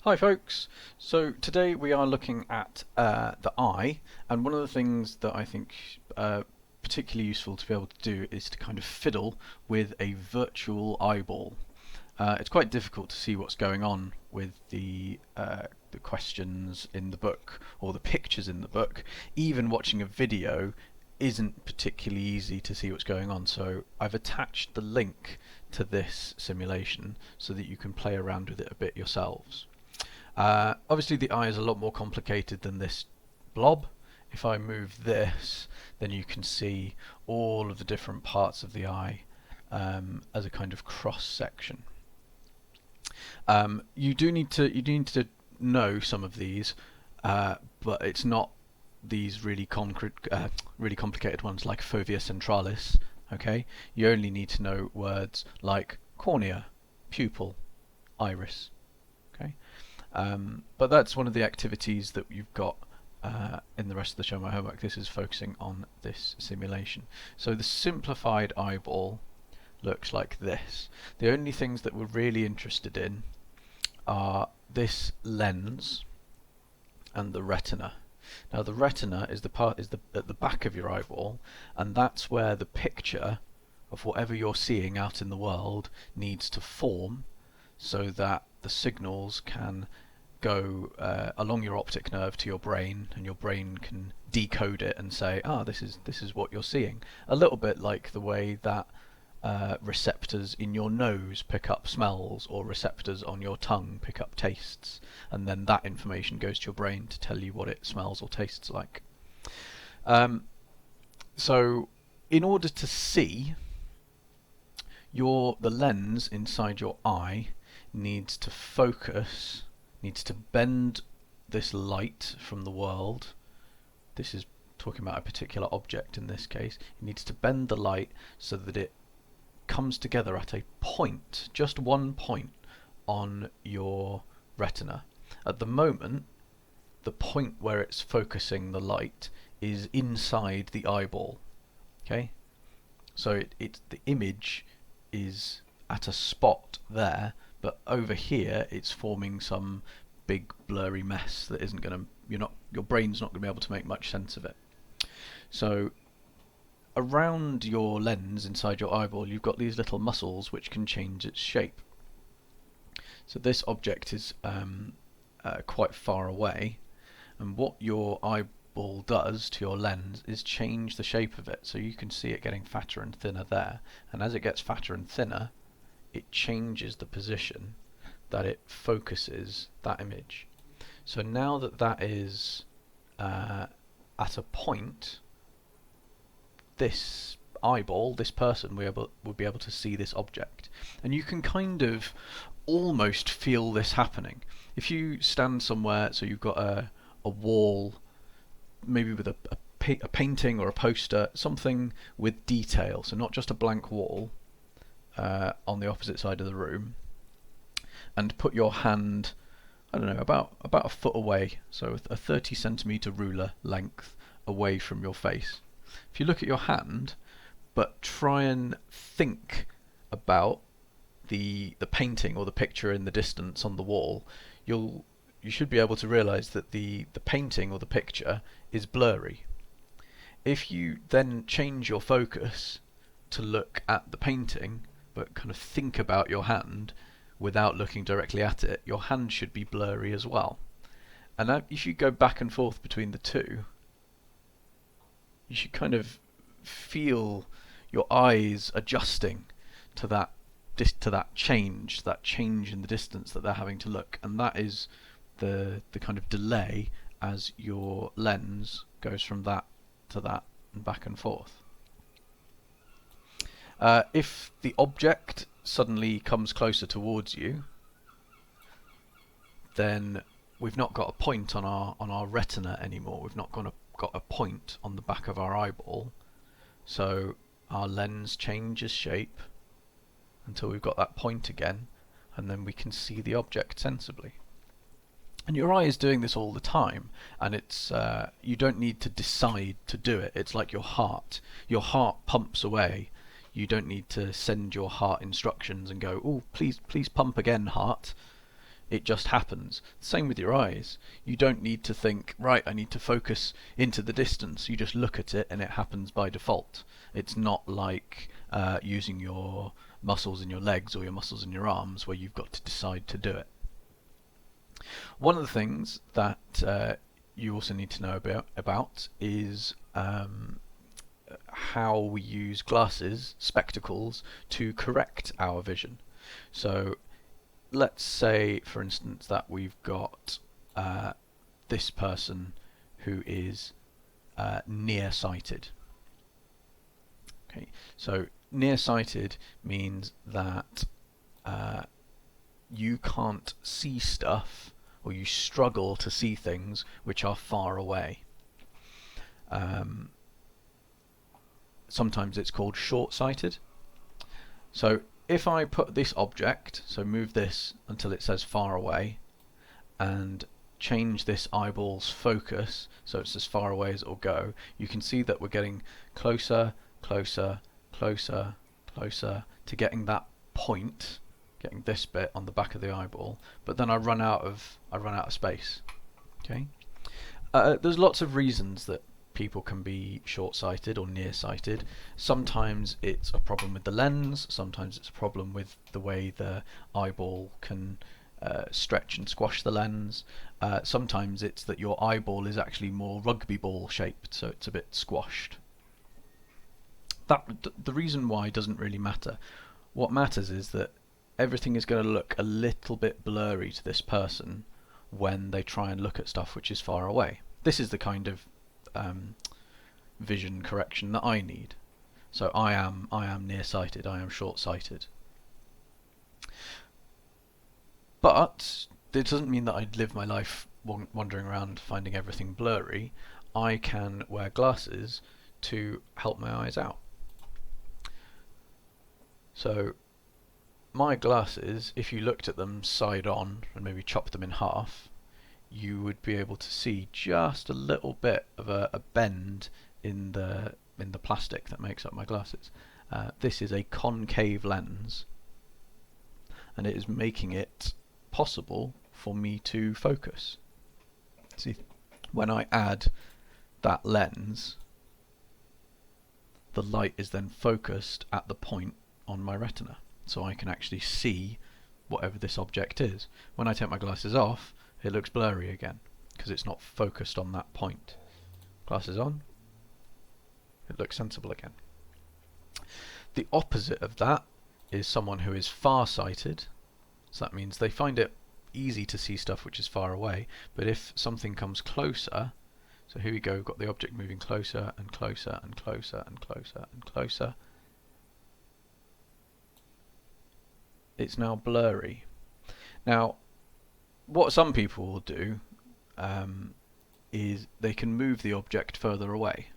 Hi folks! So today we are looking at the eye, and one of the things that I think particularly useful to be able to do is to kind of fiddle with a virtual eyeball. It's quite difficult to see what's going on with the questions in the book or the pictures in the book. Even watching a video isn't particularly easy to see what's going on, so I've attached the link to this simulation so that you can play around with it a bit yourselves. Obviously the eye is a lot more complicated than this blob. If I move this, then you can see all of the different parts of the eye as a kind of cross section. You do need to know some of these, but it's not these really really complicated ones like fovea centralis. Okay, you only need to know words like cornea, pupil, iris. Okay. But that's one of the activities that you've got in the rest of the Show My Homework. This is focusing on this simulation. So the simplified eyeball looks like this. The only things that we're really interested in are this lens and the retina. Now the retina is at the back of your eyeball, and that's where the picture of whatever you're seeing out in the world needs to form so that the signals can go along your optic nerve to your brain, and your brain can decode it and say, this is what you're seeing. A little bit like the way that receptors in your nose pick up smells, or receptors on your tongue pick up tastes, and then that information goes to your brain to tell you what it smells or tastes like. So in order to see, the lens inside your eye needs to focus, needs to bend this light from the world. This is talking about a particular object in this case. It needs to bend the light so that it comes together at a point, just one point on your retina. At the moment, the point where it's focusing the light is inside the eyeball. Okay, so the image is at a spot there, but over here it's forming some big blurry mess that isn't going to, your brain's not going to be able to make much sense of it. So around your lens inside your eyeball you've got these little muscles which can change its shape. So this object is quite far away, and what your eyeball does to your lens is change the shape of it, so you can see it getting fatter and thinner there, and as it gets fatter and thinner it changes the position that it focuses that image. So now that that is at a point, this eyeball, this person, would be able to see this object. And you can kind of almost feel this happening. If you stand somewhere, so you've got a wall, maybe with a painting or a poster, something with detail, so not just a blank wall, on the opposite side of the room, and put your hand, I don't know, about a foot away, so a 30 centimeter ruler length away from your face. If you look at your hand, but try and think about the painting or the picture in the distance on the wall, you should be able to realize that the painting or the picture is blurry. If you then change your focus to look at the painting, but kind of think about your hand without looking directly at it, your hand should be blurry as well. And if you go back and forth between the two, you should kind of feel your eyes adjusting to that change in the distance that they're having to look, and that is the kind of delay as your lens goes from that to that and back and forth. If the object suddenly comes closer towards you, then we've not got a point on our retina anymore. We've not got a point on the back of our eyeball, so our lens changes shape until we've got that point again, and then we can see the object sensibly. And your eye is doing this all the time, and it's you don't need to decide to do it. It's like your heart. Your heart pumps away. You don't need to send your heart instructions and go, oh, please pump again, heart. It just happens. Same with your eyes. You don't need to think, right, I need to focus into the distance. You just look at it and it happens by default. It's not like using your muscles in your legs or your muscles in your arms where you've got to decide to do it. One of the things that you also need to know about is how we use glasses, spectacles, to correct our vision. So let's say, for instance, that we've got this person who is nearsighted. Okay, so nearsighted means that you can't see stuff, or you struggle to see things which are far away. Sometimes it's called short-sighted. So if I put this object, so move this until it says far away, and change this eyeball's focus so it's as far away as it will go, you can see that we're getting closer, closer, closer, closer to getting that point, getting this bit on the back of the eyeball, but then I run out of space. Okay. There's lots of reasons that people can be short-sighted or nearsighted. Sometimes it's a problem with the lens, sometimes it's a problem with the way the eyeball can stretch and squash the lens. Sometimes it's that your eyeball is actually more rugby ball shaped, so it's a bit squashed. The reason why doesn't really matter. What matters is that everything is going to look a little bit blurry to this person when they try and look at stuff which is far away. This is the kind of vision correction that I need. So I am nearsighted, I am short-sighted. But it doesn't mean that I'd live my life wandering around finding everything blurry. I can wear glasses to help my eyes out. So my glasses, if you looked at them side on and maybe chopped them in half, you would be able to see just a little bit of a bend in the plastic that makes up my glasses. This is a concave lens, and it is making it possible for me to focus. See, when I add that lens, the light is then focused at the point on my retina, so I can actually see whatever this object is. When I take my glasses off, it looks blurry again because it's not focused on that point. Glasses on, it looks sensible again. The opposite of that is someone who is far-sighted. So that means they find it easy to see stuff which is far away, but if something comes closer, so here we go, we've got the object moving closer and closer and closer and closer and closer, it's now blurry. Now, what some people will do is they can move the object further away.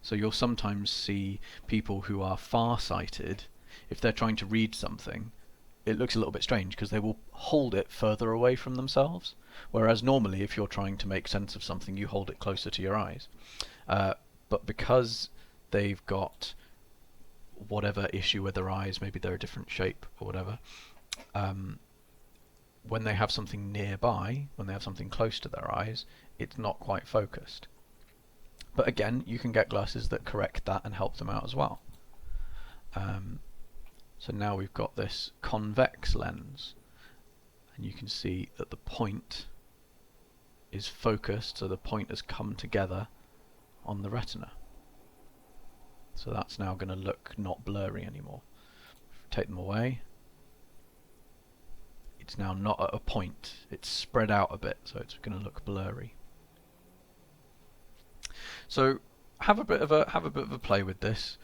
So you'll sometimes see people who are far-sighted, if they're trying to read something, it looks a little bit strange because they will hold it further away from themselves, whereas normally if you're trying to make sense of something you hold it closer to your eyes. But because they've got whatever issue with their eyes, maybe they're a different shape or whatever, when they have something nearby, when they have something close to their eyes, it's not quite focused. But again, you can get glasses that correct that and help them out as well. So now we've got this convex lens, and you can see that the point is focused, so the point has come together on the retina. So that's now going to look not blurry anymore. Take them away. It's now not at a point, it's spread out a bit, so it's going to look blurry. So have a bit of a play with this.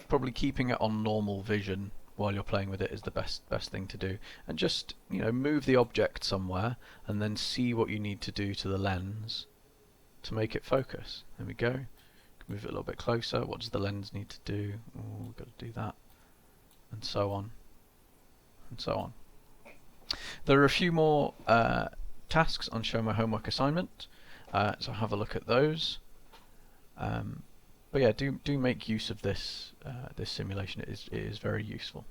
Probably keeping it on normal vision while you're playing with it is the best thing to do, and just, you know, move the object somewhere and then see what you need to do to the lens to make it focus. There we go. Move it a little bit closer. What does the lens need to do? Oh, we've got to do that, and so on and so on. There are a few more tasks on Show My Homework assignment, so have a look at those. But yeah, do make use of this this simulation. It is very useful.